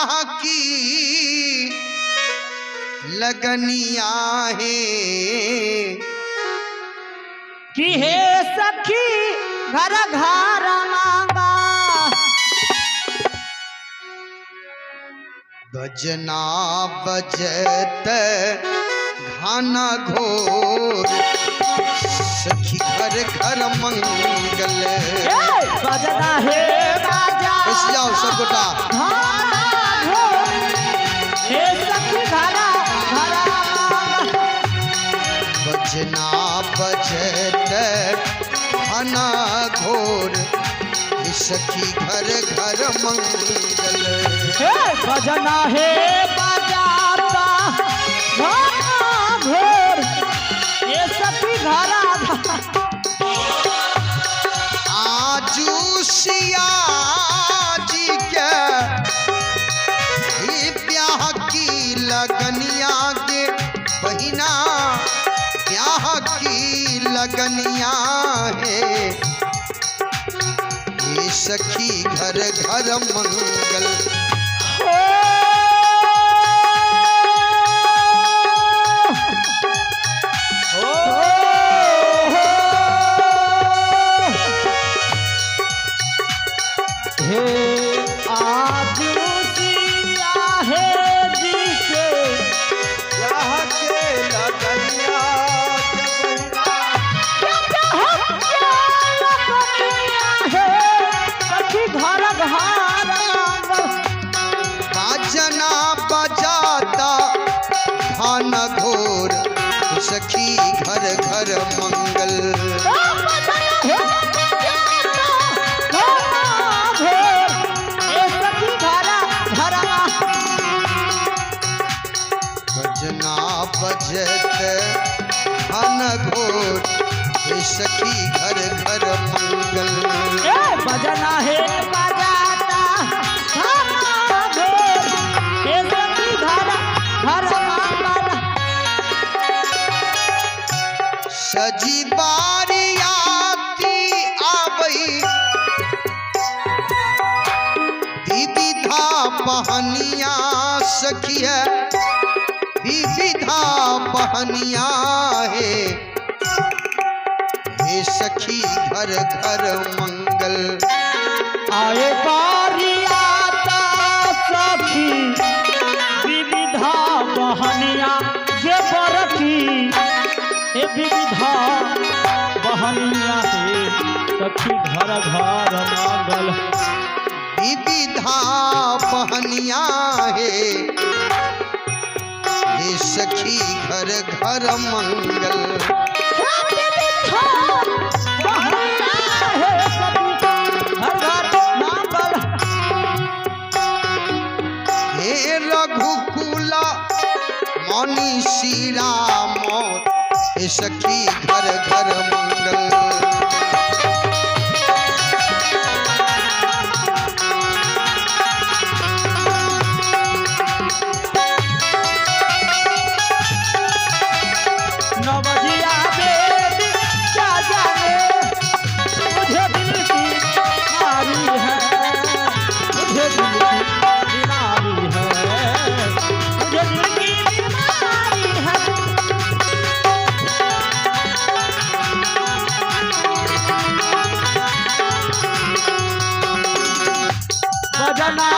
ब्याह की लगनिया है कि हे सखी घर घर मांगा बजना बजत घाना घोर सखी घर घर मंगल बजना है बाजा जाओ सब गोटा हे सखी घरा घरा बजना बजत घाना घोर सखी घर घर मंगल बजना है बजाता घोर ये सखी घरा आजू सिया जी के ही ब्याह की लगनिया के बहिना ब्याह की लगनिया है ये सखी घर घर मंगल बाजना बजाता घाना घोर सखी घर घर मंगल बजना बजत घाना घोर सखी घर घर मंगल बजना है बजाता सजी बारियाती आबई विविधा पहनिया सखिया विविधा पहनिया है हे सखी घर घर मंगल आए बारियाता सखी विविधा बहनिया जे बरखी हे विविधा बहनिया हे सखी घर घर मंगल विविधा पहनिया है हे सखी घर घर मंगल हे रघुकुला मौनी श्री राम हे सखी घर घर मंगल नवजिया बेटी क्या जाने मुझे दिल की बीमारी है मुझे दिल की बीमारी है मुझे दिल की बीमारी है बजना